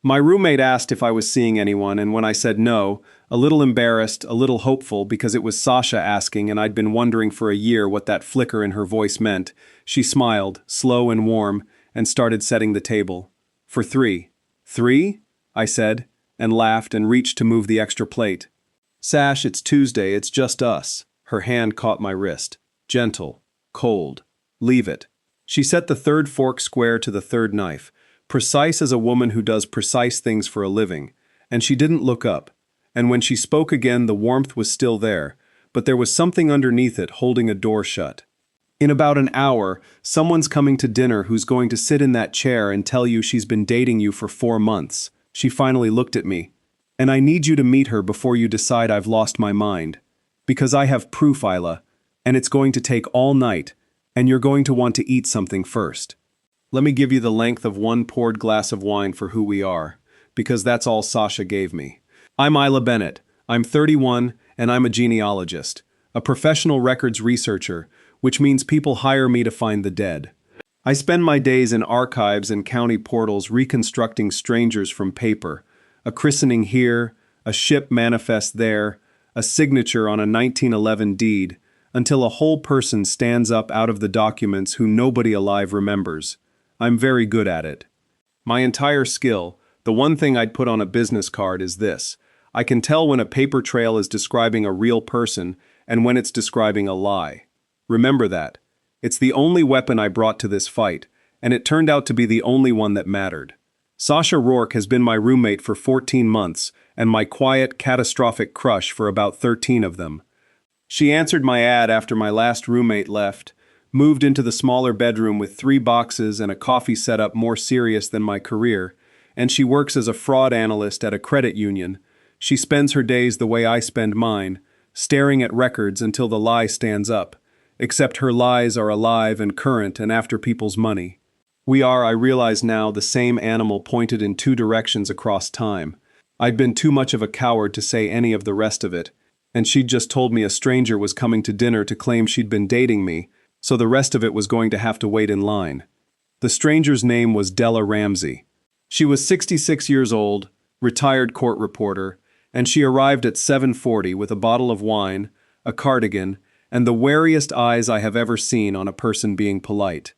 My roommate asked if I was seeing anyone, and when I said no, a little embarrassed, a little hopeful because it was Sasha asking and I'd been wondering for a year what that flicker in her voice meant, she smiled, slow and warm, and started setting the table. For three. Three? I said, and laughed and reached to move the extra plate. Sash, it's Tuesday, it's just us. Her hand caught my wrist. Gentle. Cold. Leave it. She set the third fork square to the third knife, precise as a woman who does precise things for a living, and she didn't look up. And when she spoke again, the warmth was still there, but there was something underneath it holding a door shut. In about an hour, someone's coming to dinner who's going to sit in that chair and tell you she's been dating you for 4 months. She finally looked at me. And I need you to meet her before you decide I've lost my mind. Because I have proof, Isla, and it's going to take all night, and you're going to want to eat something first. Let me give you the length of one poured glass of wine for who we are, because that's all Sasha gave me. I'm Isla Bennett. I'm 31, and I'm a genealogist, a professional records researcher, which means people hire me to find the dead. I spend my days in archives and county portals reconstructing strangers from paper, a christening here, a ship manifest there, a signature on a 1911 deed, until a whole person stands up out of the documents who nobody alive remembers. I'm very good at it. My entire skill, the one thing I'd put on a business card is this. I can tell when a paper trail is describing a real person and when it's describing a lie. Remember that. It's the only weapon I brought to this fight, and it turned out to be the only one that mattered. Sasha Rourke has been my roommate for 14 months, and my quiet, catastrophic crush for about 13 of them. She answered my ad after my last roommate left, moved into the smaller bedroom with 3 boxes and a coffee setup more serious than my career, and she works as a fraud analyst at a credit union. She spends her days the way I spend mine, staring at records until the lie stands up, except her lies are alive and current and after people's money. We are, I realize now, the same animal pointed in 2 directions across time. I'd been too much of a coward to say any of the rest of it, and she'd just told me a stranger was coming to dinner to claim she'd been dating me, so the rest of it was going to have to wait in line. The stranger's name was Della Ramsey. She was 66 years old, retired court reporter, and she arrived at 7:40 with a bottle of wine, a cardigan, and the wariest eyes I have ever seen on a person being polite.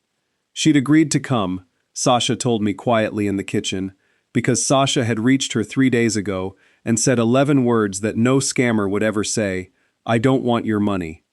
She'd agreed to come, Sasha told me quietly in the kitchen, because Sasha had reached her 3 days ago and said 11 words that no scammer would ever say, "I don't want your money."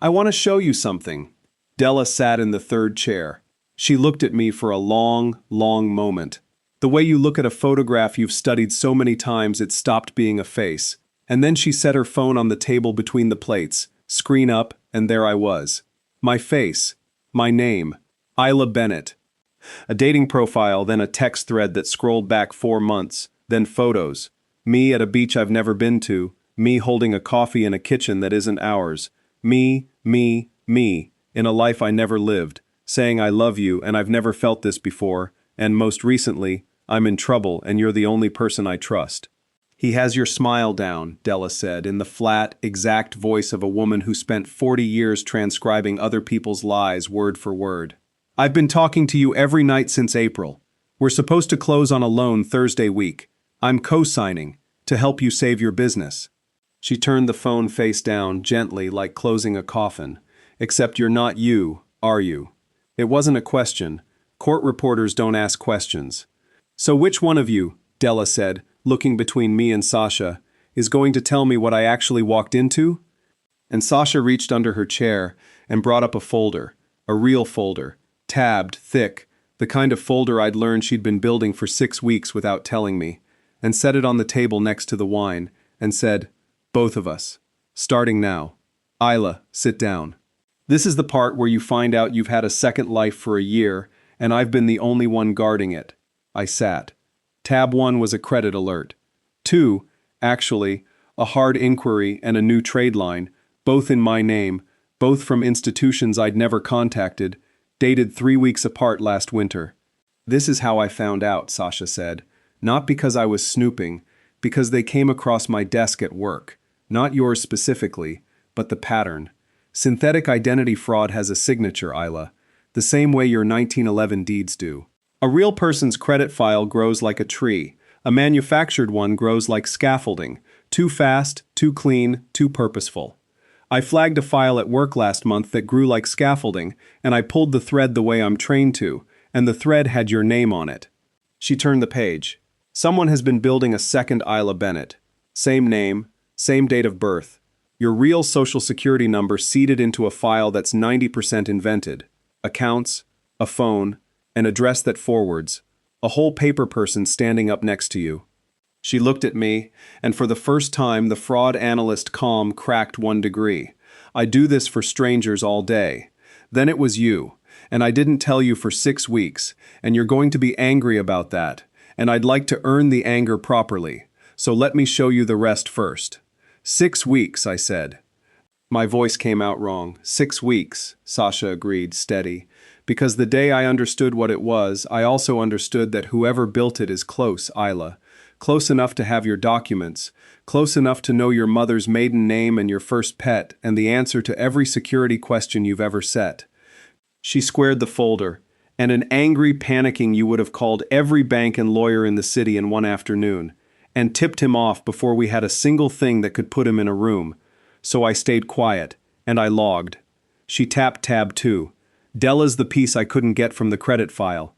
"I want to show you something." Della sat in the third chair. She looked at me for a long, long moment. The way you look at a photograph you've studied so many times it stopped being a face. And then she set her phone on the table between the plates, screen up, and there I was. My face. My name. Isla Bennett. A dating profile, then a text thread that scrolled back 4 months, then photos. Me at a beach I've never been to, me holding a coffee in a kitchen that isn't ours. Me, in a life I never lived, saying I love you and I've never felt this before, and most recently, I'm in trouble and you're the only person I trust. He has your smile down, Della said, in the flat, exact voice of a woman who spent 40 years transcribing other people's lies word for word. I've been talking to you every night since April. We're supposed to close on a loan Thursday week. I'm co-signing to help you save your business. She turned the phone face down, gently, like closing a coffin. Except you're not you, are you? It wasn't a question. Court reporters don't ask questions. So which one of you, Della said, looking between me and Sasha, is going to tell me what I actually walked into? And Sasha reached under her chair and brought up a folder, a real folder, tabbed, thick, the kind of folder I'd learned she'd been building for 6 weeks without telling me, and set it on the table next to the wine, and said, "Both of us. Starting now. Isla, sit down. This is the part where you find out you've had a second life for a year, and I've been the only one guarding it." I sat. Tab 1 was a credit alert. 2, actually, a hard inquiry and a new trade line, both in my name, both from institutions I'd never contacted, dated 3 weeks apart last winter. "This is how I found out," Sasha said. "Not because I was snooping, because they came across my desk at work. Not yours specifically, but the pattern. Synthetic identity fraud has a signature, Isla, the same way your 1911 deeds do. A real person's credit file grows like a tree, A manufactured one grows like scaffolding, too fast, too clean, too purposeful. I flagged a file at work last month that grew like scaffolding, and I pulled the thread the way I'm trained to, and the thread had your name on it. She turned the page. Someone has been building a second Isla Bennett. Same name, same date of birth. Your real social security number seeded into a file that's 90% invented. Accounts, a phone, an address that forwards. A whole paper person standing up next to you. She looked at me, and for the first time the fraud analyst calm cracked 1 degree. I do this for strangers all day. Then it was you, and I didn't tell you for 6 weeks, and you're going to be angry about that, and I'd like to earn the anger properly, so let me show you the rest first. 6 weeks, I said. My voice came out wrong. 6 weeks, Sasha agreed, steady. Because the day I understood what it was, I also understood that whoever built it is close, Isla. Close enough to have your documents, close enough to know your mother's maiden name and your first pet and the answer to every security question you've ever set. She squared the folder, and an angry panicking you would have called every bank and lawyer in the city in one afternoon, and tipped him off before we had a single thing that could put him in a room. So I stayed quiet, and I logged. She tapped tab 2. Della's the piece I couldn't get from the credit file.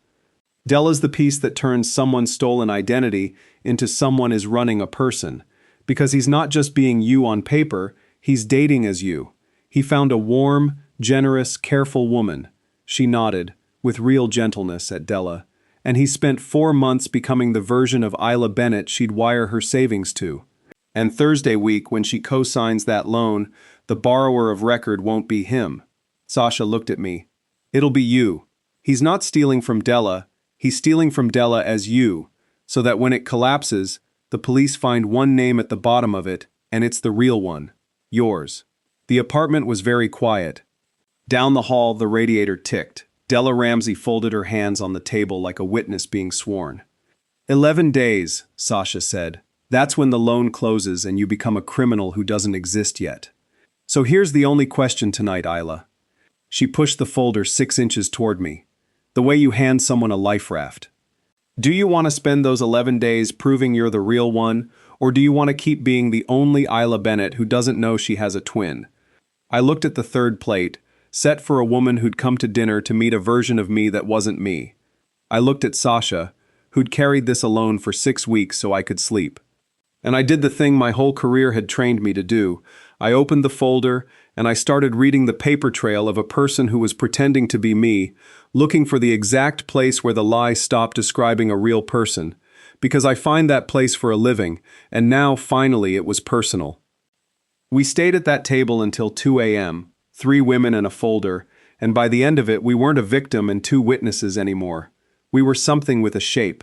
Della's the piece that turns someone's stolen identity into someone is running a person. Because he's not just being you on paper, he's dating as you. He found a warm, generous, careful woman. She nodded, with real gentleness, at Della. And he spent 4 months becoming the version of Isla Bennett she'd wire her savings to. And Thursday week, when she co-signs that loan, the borrower of record won't be him. Sasha looked at me. It'll be you. He's not stealing from Della, he's stealing from Della as you, so that when it collapses, the police find one name at the bottom of it, and it's the real one. Yours. The apartment was very quiet. Down the hall, the radiator ticked. Della Ramsey folded her hands on the table like a witness being sworn. 11 days, Sasha said. That's when the loan closes and you become a criminal who doesn't exist yet. So here's the only question tonight, Isla. She pushed the folder 6 inches toward me. The way you hand someone a life raft. Do you want to spend those 11 days proving you're the real one, or do you want to keep being the only Isla Bennett who doesn't know she has a twin? I looked at the third plate, set for a woman who'd come to dinner to meet a version of me that wasn't me. I looked at Sasha, who'd carried this alone for 6 weeks so I could sleep. And I did the thing my whole career had trained me to do. I opened the folder, and I started reading the paper trail of a person who was pretending to be me, looking for the exact place where the lie stopped describing a real person, because I find that place for a living, and now, finally, it was personal. We stayed at that table until 2 a.m., 3 women and a folder, and by the end of it, we weren't a victim and 2 witnesses anymore. We were something with a shape.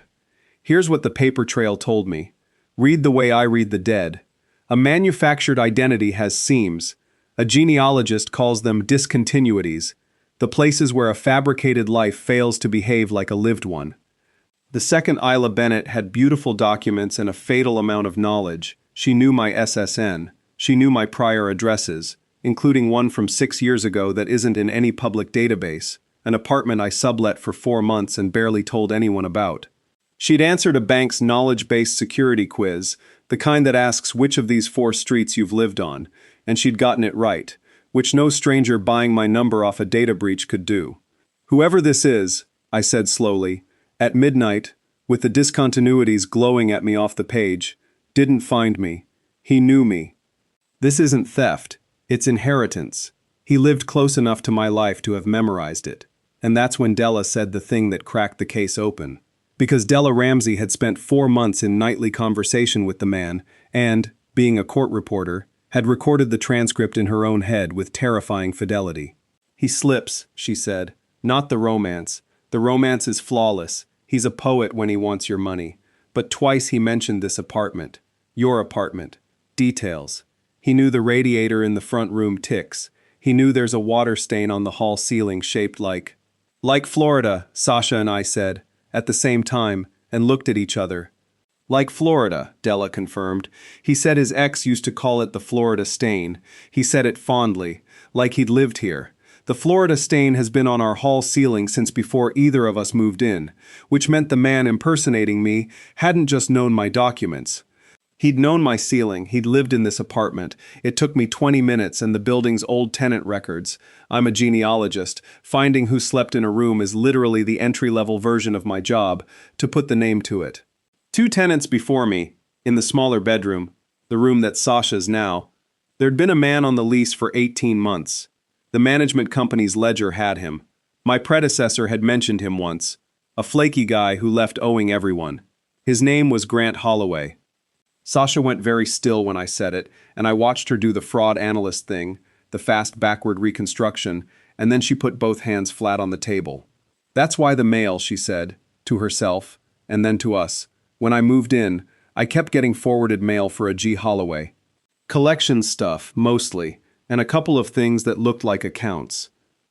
Here's what the paper trail told me. Read the way I read the dead. A manufactured identity has seams. A genealogist calls them discontinuities, the places where a fabricated life fails to behave like a lived one. The second Isla Bennett had beautiful documents and a fatal amount of knowledge. She knew my SSN. She knew my prior addresses, including one from 6 years ago that isn't in any public database, an apartment I sublet for 4 months and barely told anyone about. She'd answered a bank's knowledge-based security quiz, the kind that asks which of these 4 streets you've lived on, and she'd gotten it right, which no stranger buying my number off a data breach could do. Whoever this is, I said slowly, at midnight, with the discontinuities glowing at me off the page, didn't find me. He knew me. This isn't theft, it's inheritance. He lived close enough to my life to have memorized it. And that's when Della said the thing that cracked the case open. Because Della Ramsey had spent 4 months in nightly conversation with the man and, being a court reporter, had recorded the transcript in her own head with terrifying fidelity. He slips, she said. Not the romance. The romance is flawless. He's a poet when he wants your money. But twice he mentioned this apartment. Your apartment. Details. He knew the radiator in the front room ticks. He knew there's a water stain on the hall ceiling shaped like Florida, Sasha and I said, at the same time, and looked at each other. Like Florida, Della confirmed. He said his ex used to call it the Florida stain. He said it fondly, like he'd lived here. The Florida stain has been on our hall ceiling since before either of us moved in, which meant the man impersonating me hadn't just known my documents. He'd known my ceiling, he'd lived in this apartment. It took me 20 minutes and the building's old tenant records. I'm a genealogist. Finding who slept in a room is literally the entry-level version of my job, to put the name to it. 2 tenants before me, in the smaller bedroom, the room that Sasha's now, there'd been a man on the lease for 18 months. The management company's ledger had him. My predecessor had mentioned him once. A flaky guy who left owing everyone. His name was Grant Holloway. Sasha went very still when I said it, and I watched her do the fraud analyst thing, the fast backward reconstruction, and then she put both hands flat on the table. That's why the mail, she said, to herself, and then to us. When I moved in, I kept getting forwarded mail for a G. Holloway. Collection stuff, mostly, and a couple of things that looked like accounts.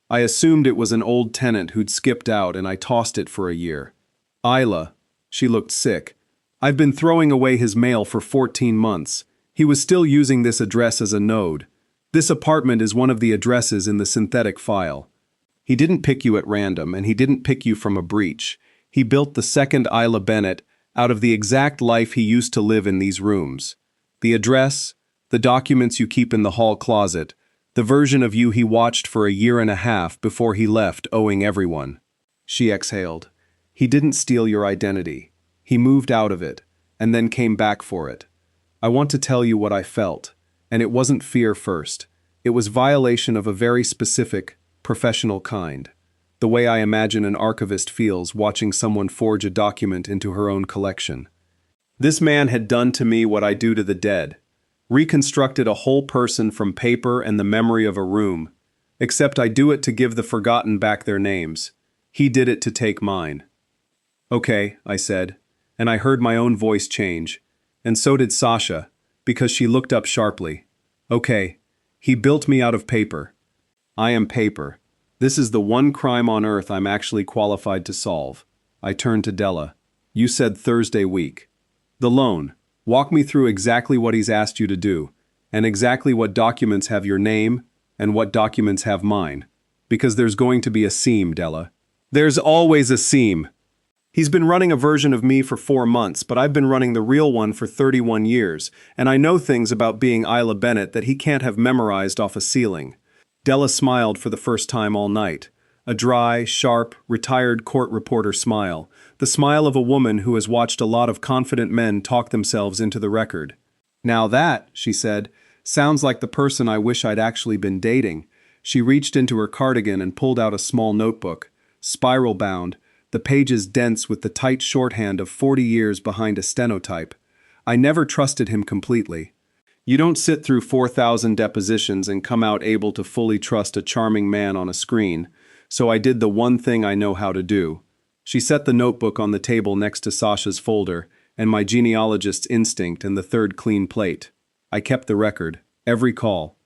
I assumed it was an old tenant who'd skipped out and I tossed it for a year. Isla, she looked sick. I've been throwing away his mail for 14 months. He was still using this address as a node. This apartment is one of the addresses in the synthetic file. He didn't pick you at random, and he didn't pick you from a breach. He built the second Isla Bennett out of the exact life he used to live in these rooms. The address, the documents you keep in the hall closet, the version of you he watched for a year and a half before he left owing everyone. She exhaled. He didn't steal your identity. He moved out of it, and then came back for it. I want to tell you what I felt, and it wasn't fear first. It was violation of a very specific, professional kind. The way I imagine an archivist feels watching someone forge a document into her own collection. This man had done to me what I do to the dead. Reconstructed a whole person from paper and the memory of a room. Except I do it to give the forgotten back their names. He did it to take mine. Okay, I said. And I heard my own voice change. And so did Sasha, because she looked up sharply. Okay, he built me out of paper. I am paper. This is the one crime on earth I'm actually qualified to solve. I turned to Della. You said Thursday week. The loan. Walk me through exactly what he's asked you to do, and exactly what documents have your name, and what documents have mine. Because there's going to be a seam, Della. There's always a seam. He's been running a version of me for 4 months, but I've been running the real one for 31 years, and I know things about being Isla Bennett that he can't have memorized off a ceiling. Della smiled for the first time all night. A dry, sharp, retired court reporter smile. The smile of a woman who has watched a lot of confident men talk themselves into the record. Now that, she said, sounds like the person I wish I'd actually been dating. She reached into her cardigan and pulled out a small notebook, spiral-bound, the pages dense with the tight shorthand of 40 years behind a stenotype. I never trusted him completely. You don't sit through 4,000 depositions and come out able to fully trust a charming man on a screen, so I did the one thing I know how to do. She set the notebook on the table next to Sasha's folder, and my genealogist's instinct and the third clean plate. I kept the record, every call,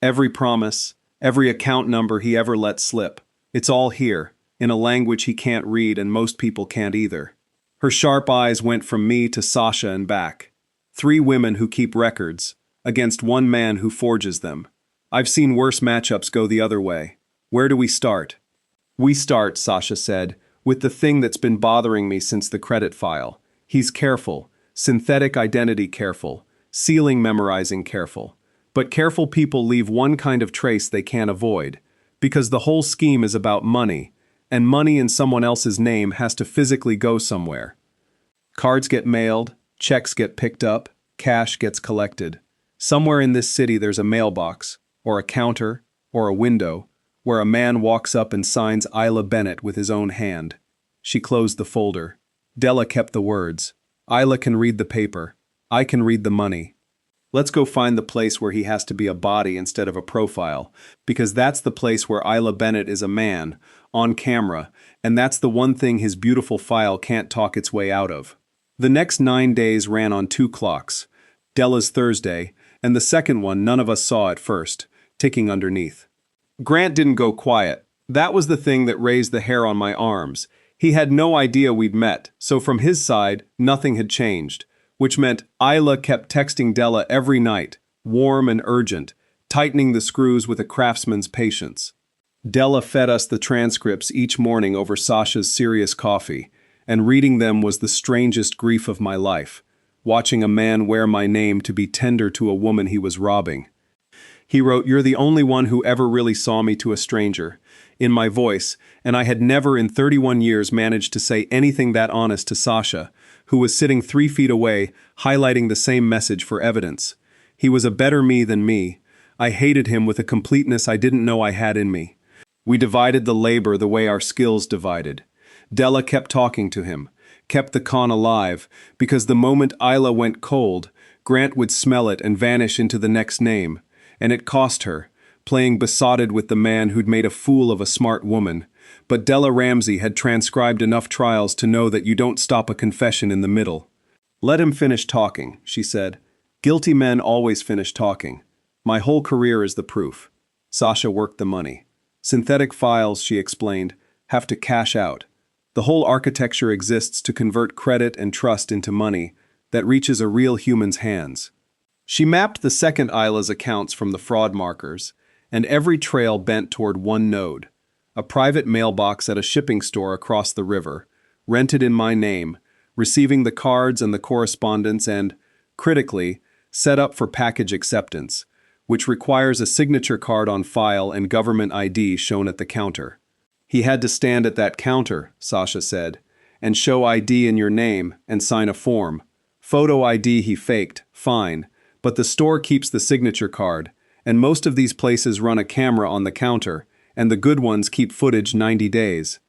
every promise, every account number he ever let slip. It's all here, in a language he can't read and most people can't either. Her sharp eyes went from me to Sasha and back. 3 women who keep records, against 1 man who forges them. I've seen worse matchups go the other way. Where do we start? We start, Sasha said, with the thing that's been bothering me since the credit file. He's careful, synthetic identity careful, ceiling memorizing careful. But careful people leave one kind of trace they can't avoid, because the whole scheme is about money, and money in someone else's name has to physically go somewhere. Cards get mailed, checks get picked up, cash gets collected. Somewhere in this city there's a mailbox, or a counter, or a window, where a man walks up and signs Isla Bennett with his own hand. She closed the folder. Della kept the words. Isla can read the paper. I can read the money. Let's go find the place where he has to be a body instead of a profile, because that's the place where Isla Bennett is a man, on camera, and that's the one thing his beautiful file can't talk its way out of. The next 9 days ran on 2 clocks, Della's Thursday, and the second one none of us saw at first, ticking underneath. Grant didn't go quiet. That was the thing that raised the hair on my arms. He had no idea we'd met, so from his side, nothing had changed, which meant Isla kept texting Della every night, warm and urgent, tightening the screws with a craftsman's patience. Della fed us the transcripts each morning over Sasha's serious coffee, and reading them was the strangest grief of my life, watching a man wear my name to be tender to a woman he was robbing. He wrote, "You're the only one who ever really saw me to a stranger," in my voice, and I had never in 31 years managed to say anything that honest to Sasha, who was sitting 3 feet away, highlighting the same message for evidence. He was a better me than me. I hated him with a completeness I didn't know I had in me. We divided the labor the way our skills divided. Della kept talking to him, kept the con alive, because the moment Isla went cold, Grant would smell it and vanish into the next name, and it cost her, playing besotted with the man who'd made a fool of a smart woman. But Della Ramsey had transcribed enough trials to know that you don't stop a confession in the middle. "Let him finish talking," she said. "Guilty men always finish talking. My whole career is the proof." Sasha worked the money. "Synthetic files," she explained, "have to cash out. The whole architecture exists to convert credit and trust into money that reaches a real human's hands." She mapped the second Isla's accounts from the fraud markers, and every trail bent toward one node, a private mailbox at a shipping store across the river, rented in my name, receiving the cards and the correspondence and, critically, set up for package acceptance, which requires a signature card on file and government ID shown at the counter. "He had to stand at that counter," Sasha said, "and show ID in your name and sign a form. Photo ID he faked, fine, but the store keeps the signature card, and most of these places run a camera on the counter, and the good ones keep footage 90 days.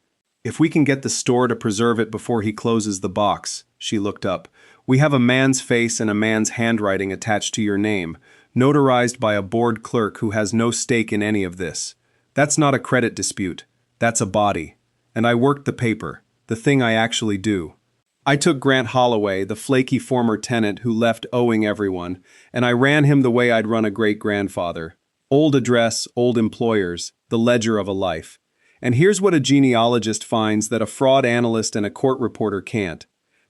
If we can get the store to preserve it before he closes the box," she looked up, "we have a man's face and a man's handwriting attached to your name, notarized by a board clerk who has no stake in any of this. That's not a credit dispute. That's a body. And I worked the paper, the thing I actually do. I took Grant Holloway, the flaky former tenant who left owing everyone, and I ran him the way I'd run a great-grandfather. Old address, old employers, the ledger of a life. And here's what a genealogist finds that a fraud analyst and a court reporter can't.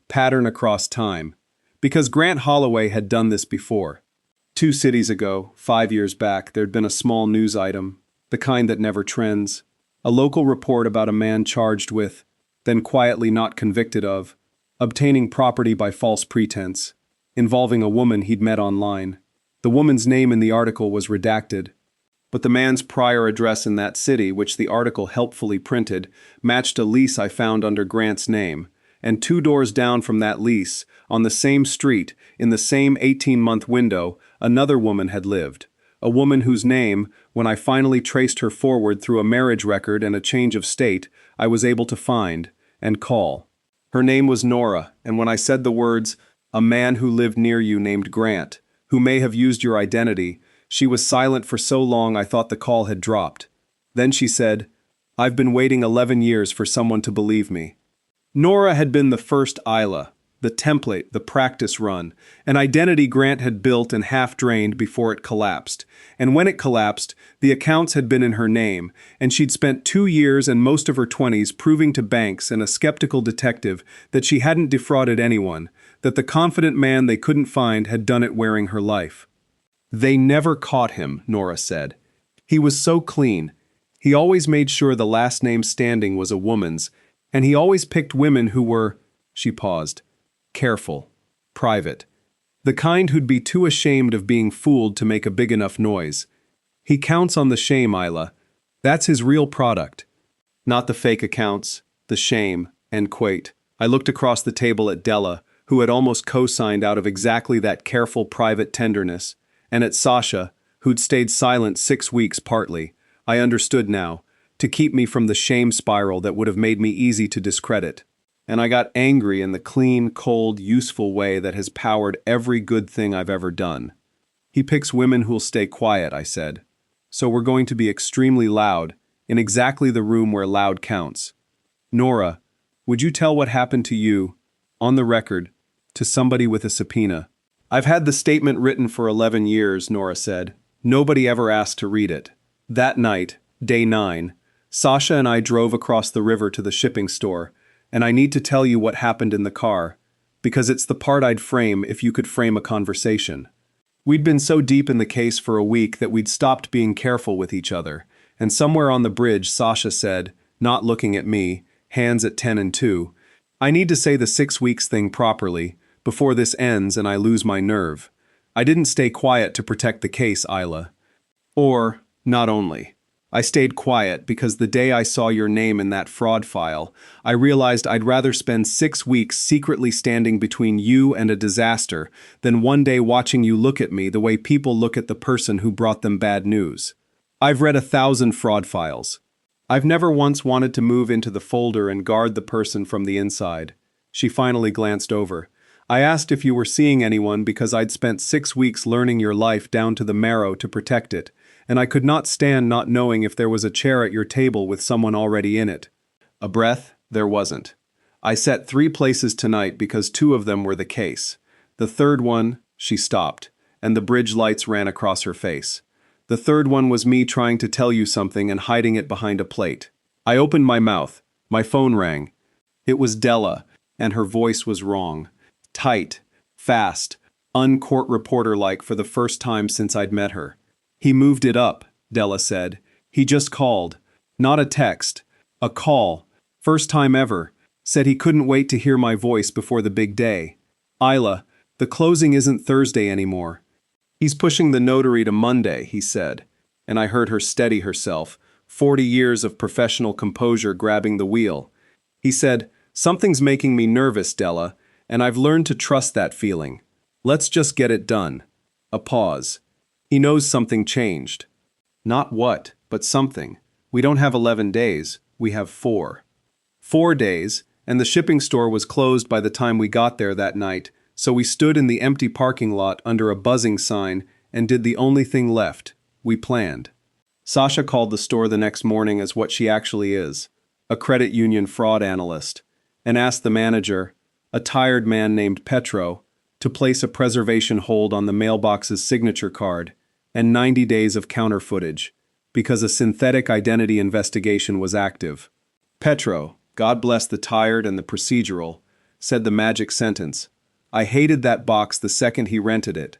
Pattern across time. Because Grant Holloway had done this before. 2 cities ago, 5 years back, there'd been a small news item, the kind that never trends. A local report about a man charged with, then quietly not convicted of, obtaining property by false pretense, involving a woman he'd met online. The woman's name in the article was redacted, but the man's prior address in that city, which the article helpfully printed, matched a lease I found under Grant's name, and 2 doors down from that lease, on the same street, in the same 18-month window, another woman had lived. A woman whose name, when I finally traced her forward through a marriage record and a change of state, I was able to find and call. Her name was Nora, and when I said the words, "A man who lived near you named Grant, who may have used your identity," she was silent for so long I thought the call had dropped. Then she said, "I've been waiting 11 years for someone to believe me." Nora had been the first Isla, the template, the practice run, an identity Grant had built and half-drained before it collapsed. And when it collapsed, the accounts had been in her name, and she'd spent 2 years and most of her 20s proving to banks and a skeptical detective that she hadn't defrauded anyone, that the confident man they couldn't find had done it wearing her life. "They never caught him," Nora said. "He was so clean. He always made sure the last name standing was a woman's, and he always picked women who were," she paused, "careful, private. The kind who'd be too ashamed of being fooled to make a big enough noise. He counts on the shame, Isla. That's his real product. Not the fake accounts, the shame," and quate. I looked across the table at Della, who had almost co-signed out of exactly that careful private tenderness, and at Sasha, who'd stayed silent 6 weeks partly. I understood now, to keep me from the shame spiral that would have made me easy to discredit. And I got angry in the clean, cold, useful way that has powered every good thing I've ever done. "He picks women who'll stay quiet," I said. "So we're going to be extremely loud, in exactly the room where loud counts. Nora, would you tell what happened to you, on the record, to somebody with a subpoena?" "I've had the statement written for 11 years, Nora said. "Nobody ever asked to read it." That night, day 9, Sasha and I drove across the river to the shipping store, and I need to tell you what happened in the car, because it's the part I'd frame if you could frame a conversation. We'd been so deep in the case for a week that we'd stopped being careful with each other, and somewhere on the bridge Sasha said, not looking at me, hands at 10 and 2, I need to say the 6 weeks thing properly, before this ends and I lose my nerve. I didn't stay quiet to protect the case, Isla. Or, not only. I stayed quiet because the day I saw your name in that fraud file, I realized I'd rather spend 6 weeks secretly standing between you and a disaster than one day watching you look at me the way people look at the person who brought them bad news. I've read 1,000 fraud files. I've never once wanted to move into the folder and guard the person from the inside. She finally glanced over. I asked if you were seeing anyone because I'd spent 6 weeks learning your life down to the marrow to protect it, and I could not stand not knowing if there was a chair at your table with someone already in it. A breath, there wasn't. I set 3 places tonight because 2 of them were the case. The third one, she stopped, and the bridge lights ran across her face. The third one was me trying to tell you something and hiding it behind a plate. I opened my mouth. My phone rang. It was Della, and her voice was wrong. Tight, fast, un-court reporter-like for the first time since I'd met her. He moved it up, Della said. He just called. Not a text. A call. First time ever. Said he couldn't wait to hear my voice before the big day. Isla, the closing isn't Thursday anymore. He's pushing the notary to Monday, he said. And I heard her steady herself, 40 years of professional composure grabbing the wheel. He said, something's making me nervous, Della, and I've learned to trust that feeling. Let's just get it done. A pause. He knows something changed. Not what, but something. We don't have 11 days, we have 4. 4 days, and the shipping store was closed by the time we got there that night, so we stood in the empty parking lot under a buzzing sign and did the only thing left. We planned. Sasha called the store the next morning as what she actually is, a credit union fraud analyst, and asked the manager, a tired man named Petro, to place a preservation hold on the mailbox's signature card and 90 days of counter footage, because a synthetic identity investigation was active. Petro, God bless the tired and the procedural, said the magic sentence. I hated that box the second he rented it.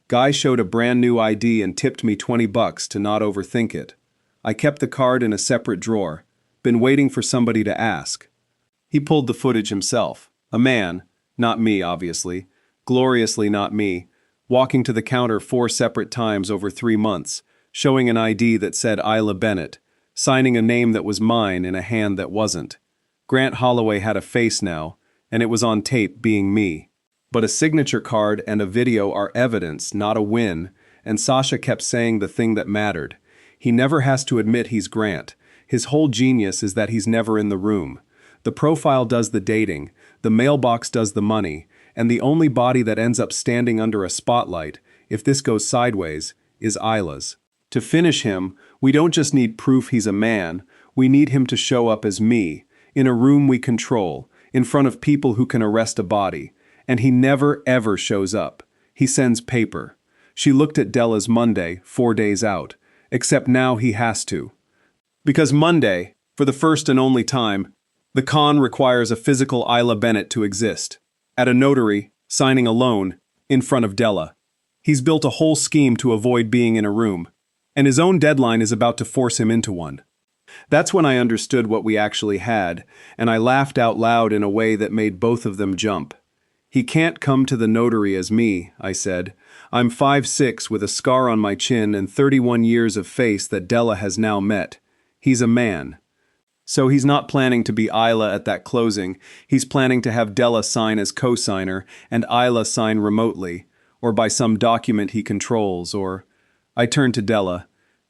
Guy showed a brand new ID and tipped me $20 to not overthink it. I kept the card in a separate drawer, been waiting for somebody to ask. He pulled the footage himself. A man, not me obviously, gloriously not me, walking to the counter 4 separate times over 3 months, showing an ID that said Isla Bennett, signing a name that was mine in a hand that wasn't. Grant Holloway had a face now, and it was on tape being me. But a signature card and a video are evidence, not a win, and Sasha kept saying the thing that mattered. He never has to admit he's Grant. His whole genius is that he's never in the room. The profile does the dating, the mailbox does the money, and the only body that ends up standing under a spotlight, if this goes sideways, is Isla's. To finish him, we don't just need proof he's a man, we need him to show up as me, in a room we control, in front of people who can arrest a body. And he never ever shows up. He sends paper. She looked at Della's Monday, 4 days out, except now he has to. Because Monday, for the first and only time, the con requires a physical Isla Bennett to exist. At a notary, signing a loan, in front of Della. He's built a whole scheme to avoid being in a room, and his own deadline is about to force him into one. That's when I understood what we actually had, and I laughed out loud in a way that made both of them jump. He can't come to the notary as me, I said. I'm 5'6" with a scar on my chin and 31 years of face that Della has now met. He's a man. So he's not planning to be Isla at that closing. He's planning to have Della sign as co-signer and Isla sign remotely, or by some document he controls, or... I turned to Della.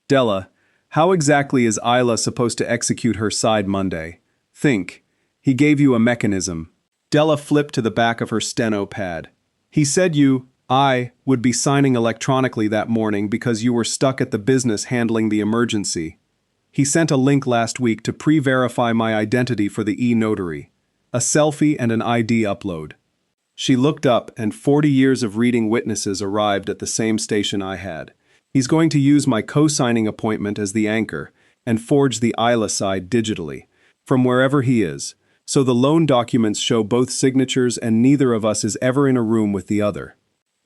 Della, how exactly is Isla supposed to execute her side Monday? Think. He gave you a mechanism. Della flipped to the back of her steno pad. He said I would be signing electronically that morning because you were stuck at the business handling the emergency. He sent a link last week to pre-verify my identity for the e-notary. A selfie and an ID upload. She looked up and 40 years of reading witnesses arrived at the same station I had. He's going to use my co-signing appointment as the anchor and forge the Isla side digitally, from wherever he is. So the loan documents show both signatures and neither of us is ever in a room with the other.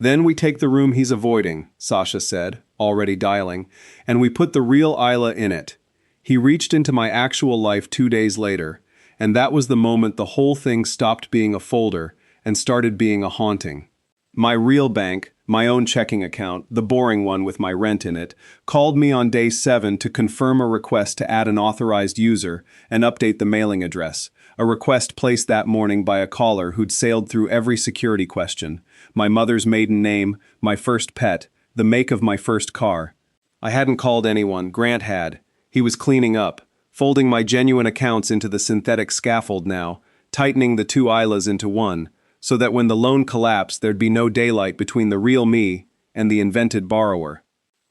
Then we take the room he's avoiding, Sasha said, already dialing, and we put the real Isla in it, He reached into my actual life 2 days later, and that was the moment the whole thing stopped being a folder and started being a haunting. My real bank, my own checking account, the boring one with my rent in it, called me on day 7 to confirm a request to add an authorized user and update the mailing address, a request placed that morning by a caller who'd sailed through every security question: my mother's maiden name, my first pet, the make of my first car. I hadn't called anyone, Grant had. He was cleaning up, folding my genuine accounts into the synthetic scaffold now, tightening the two Islas into one, so that when the loan collapsed there'd be no daylight between the real me and the invented borrower.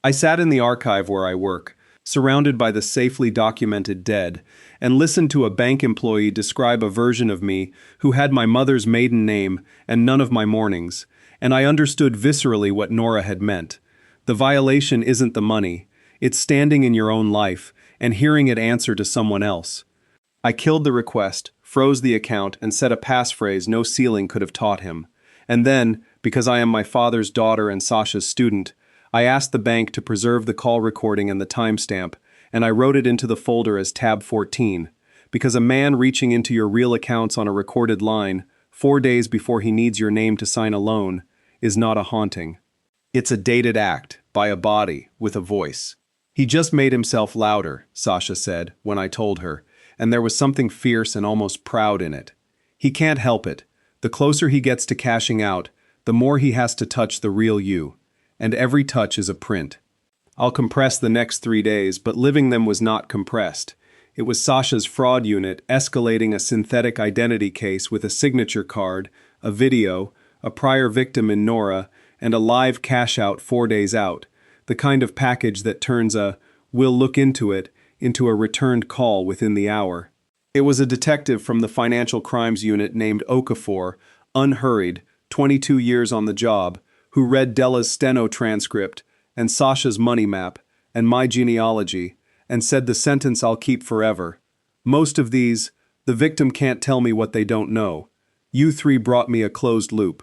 I sat in the archive where I work, surrounded by the safely documented dead, and listened to a bank employee describe a version of me who had my mother's maiden name and none of my mornings, and I understood viscerally what Nora had meant. The violation isn't the money, it's standing in your own life and hearing it answer to someone else. I killed the request, froze the account, and said a passphrase no ceiling could have taught him. And then, because I am my father's daughter and Sasha's student, I asked the bank to preserve the call recording and the timestamp, and I wrote it into the folder as tab 14, because a man reaching into your real accounts on a recorded line, 4 days before he needs your name to sign a loan, is not a haunting. It's a dated act, by a body, with a voice. He just made himself louder, Sasha said, when I told her, and there was something fierce and almost proud in it. He can't help it. The closer he gets to cashing out, the more he has to touch the real you. And every touch is a print. I'll compress the next 3 days, but living them was not compressed. It was Sasha's fraud unit escalating a synthetic identity case with a signature card, a video, a prior victim in Nora, and a live cash-out 4 days out, the kind of package that turns a "we'll look into it" into a returned call within the hour. It was a detective from the Financial Crimes Unit named Okafor, unhurried, 22 years on the job, who read Della's steno transcript and Sasha's money map and my genealogy and said the sentence I'll keep forever. Most of these, the victim can't tell me what they don't know. You three brought me a closed loop.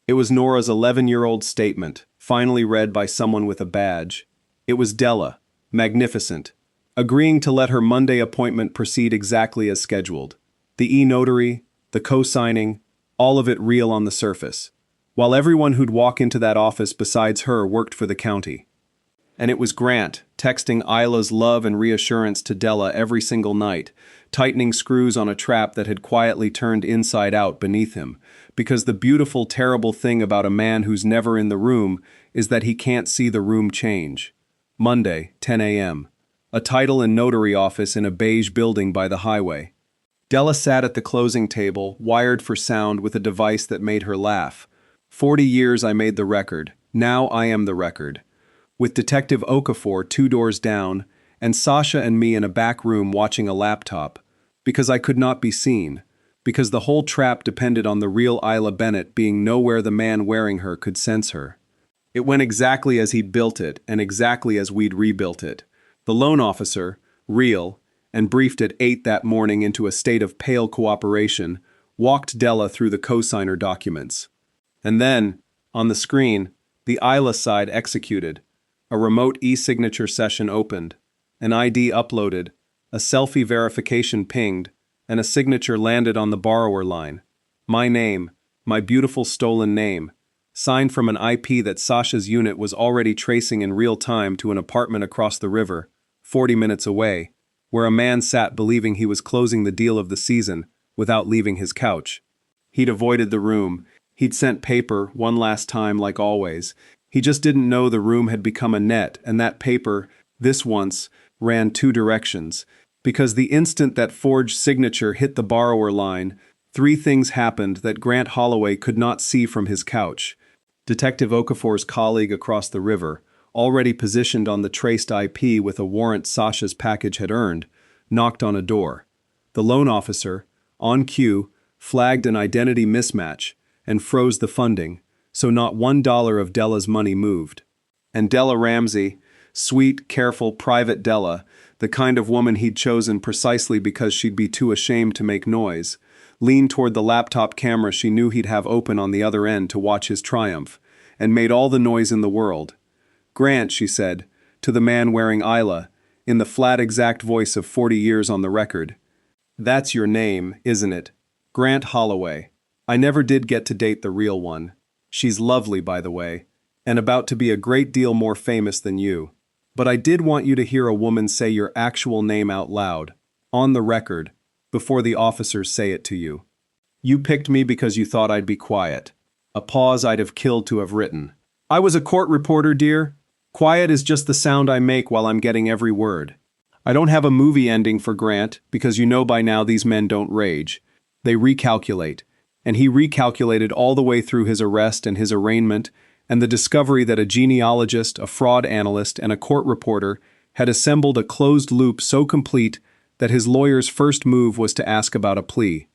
It was Nora's 11-year-old statement, finally read by someone with a badge. It was Della, magnificent, agreeing to let her Monday appointment proceed exactly as scheduled. The e-notary, the co-signing, all of it real on the surface, while everyone who'd walk into that office besides her worked for the county. And it was Grant, texting Isla's love and reassurance to Della every single night, tightening screws on a trap that had quietly turned inside out beneath him, because the beautiful, terrible thing about a man who's never in the room is that he can't see the room change. Monday, 10 a.m. A title and notary office in a beige building by the highway. Della sat at the closing table, wired for sound with a device that made her laugh. 40 years I made the record. Now I am the record. With Detective Okafor 2 doors down, and Sasha and me in a back room watching a laptop, because I could not be seen, because the whole trap depended on the real Isla Bennett being nowhere the man wearing her could sense her. It went exactly as he'd built it, and exactly as we'd rebuilt it. The loan officer, real, and briefed at 8 that morning into a state of pale cooperation, walked Della through the cosigner documents. And then, on the screen, the Isla side executed. A remote e-signature session opened, an ID uploaded, a selfie verification pinged, and a signature landed on the borrower line. My name, my beautiful stolen name, signed from an IP that Sasha's unit was already tracing in real time to an apartment across the river, 40 minutes away, where a man sat believing he was closing the deal of the season without leaving his couch. He'd avoided the room. He'd sent paper one last time like always. He just didn't know the room had become a net, and that paper, this once, ran 2 directions. Because the instant that forged signature hit the borrower line, 3 things happened that Grant Holloway could not see from his couch. Detective Okafor's colleague across the river, already positioned on the traced IP with a warrant Sasha's package had earned, knocked on a door. The loan officer, on cue, flagged an identity mismatch and froze the funding, so not $1 of Della's money moved. And Della Ramsey, sweet, careful, private Della, the kind of woman he'd chosen precisely because she'd be too ashamed to make noise, leaned toward the laptop camera she knew he'd have open on the other end to watch his triumph, and made all the noise in the world. "Grant," she said, to the man wearing Isla, in the flat exact voice of 40 years on the record. That's your name, isn't it? Grant Holloway. I never did get to date the real one. She's lovely, by the way, and about to be a great deal more famous than you. But I did want you to hear a woman say your actual name out loud, on the record, before the officers say it to you. You picked me because you thought I'd be quiet. A pause I'd have killed to have written. I was a court reporter, dear. Quiet is just the sound I make while I'm getting every word. I don't have a movie ending for Grant, because you know by now these men don't rage. They recalculate. And he recalculated all the way through his arrest and his arraignment, and the discovery that a genealogist, a fraud analyst, and a court reporter had assembled a closed loop so complete that his lawyer's first move was to ask about a plea.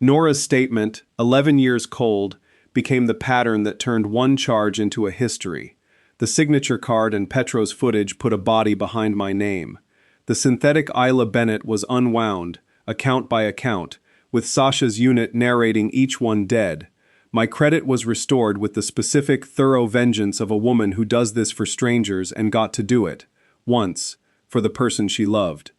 Nora's statement, 11 years cold, became the pattern that turned one charge into a history. The signature card and Petro's footage put a body behind my name. The synthetic Isla Bennett was unwound, account by account, with Sasha's unit narrating each one dead. My credit was restored with the specific, thorough vengeance of a woman who does this for strangers and got to do it, once, for the person she loved.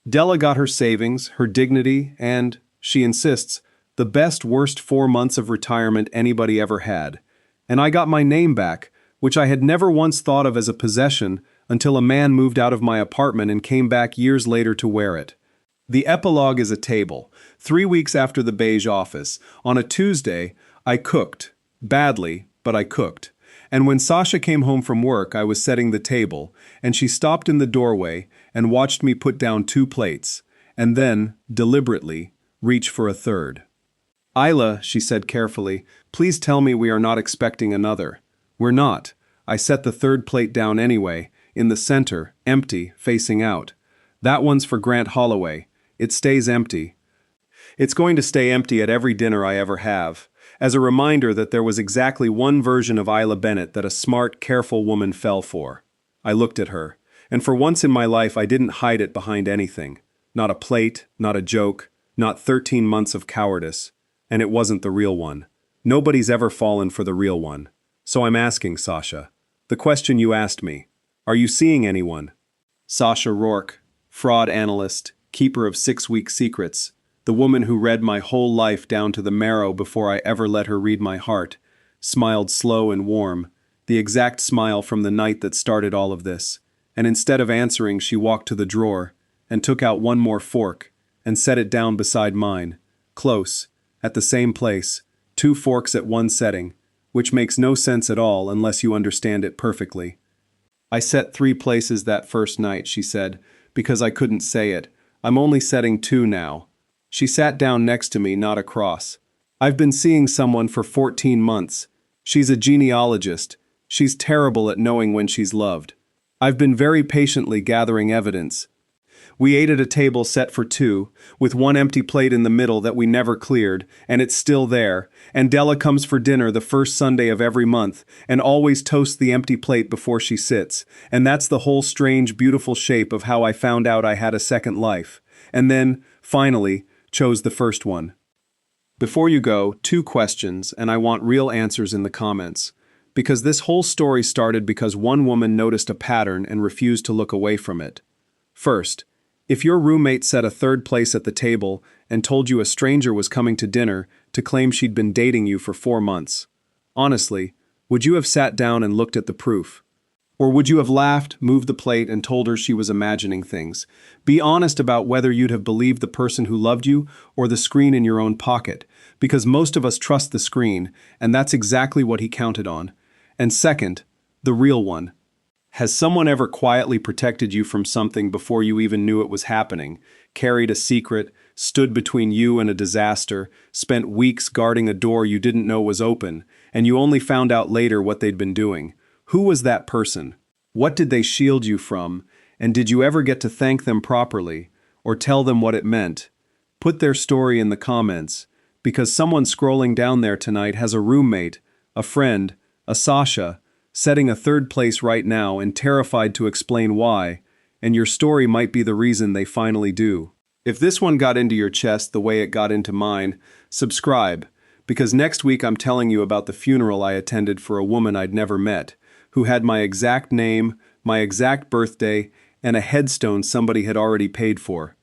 Della got her savings, her dignity, and, she insists, the best worst 4 months of retirement anybody ever had. And I got my name back, which I had never once thought of as a possession until a man moved out of my apartment and came back years later to wear it. The epilogue is a table. 3 weeks after the beige office, on a Tuesday, I cooked. Badly, but I cooked. And when Sasha came home from work, I was setting the table, and she stopped in the doorway and watched me put down 2 plates, and then, deliberately, reach for a third. Isla, she said carefully, please tell me we are not expecting another. We're not. I set the third plate down anyway, in the center, empty, facing out. That one's for Grant Holloway. It stays empty. It's going to stay empty at every dinner I ever have, as a reminder that there was exactly one version of Isla Bennett that a smart, careful woman fell for. I looked at her, and for once in my life I didn't hide it behind anything. Not a plate, not a joke, not 13 months of cowardice. And it wasn't the real one. Nobody's ever fallen for the real one. So I'm asking, Sasha, the question you asked me. Are you seeing anyone? Sasha Rourke, fraud analyst, keeper of 6-week secrets, the woman who read my whole life down to the marrow before I ever let her read my heart, smiled slow and warm, the exact smile from the night that started all of this. And instead of answering, she walked to the drawer and took out one more fork and set it down beside mine, close, at the same place, 2 forks at one setting, which makes no sense at all unless you understand it perfectly. I set 3 places that first night, she said, because I couldn't say it. I'm only setting 2 now. She sat down next to me, not across. I've been seeing someone for 14 months. She's a genealogist. She's terrible at knowing when she's loved. I've been very patiently gathering evidence. We ate at a table set for 2, with 1 empty plate in the middle that we never cleared, and it's still there, and Della comes for dinner the first Sunday of every month, and always toasts the empty plate before she sits, and that's the whole strange, beautiful shape of how I found out I had a second life, and then, finally, chose the first one. Before you go, 2 questions, and I want real answers in the comments, because this whole story started because one woman noticed a pattern and refused to look away from it. First, if your roommate set a 3rd place at the table and told you a stranger was coming to dinner to claim she'd been dating you for 4 months, honestly, would you have sat down and looked at the proof? Or would you have laughed, moved the plate, and told her she was imagining things? Be honest about whether you'd have believed the person who loved you or the screen in your own pocket, because most of us trust the screen, and that's exactly what he counted on. And second, the real one. Has someone ever quietly protected you from something before you even knew it was happening, carried a secret, stood between you and a disaster, spent weeks guarding a door you didn't know was open, and you only found out later what they'd been doing? Who was that person? What did they shield you from? And did you ever get to thank them properly, or tell them what it meant? Put their story in the comments, because someone scrolling down there tonight has a roommate, a friend, a Sasha, setting a 3rd place right now and terrified to explain why, and your story might be the reason they finally do. If this one got into your chest the way it got into mine, subscribe, because next week I'm telling you about the funeral I attended for a woman I'd never met, who had my exact name, my exact birthday, and a headstone somebody had already paid for.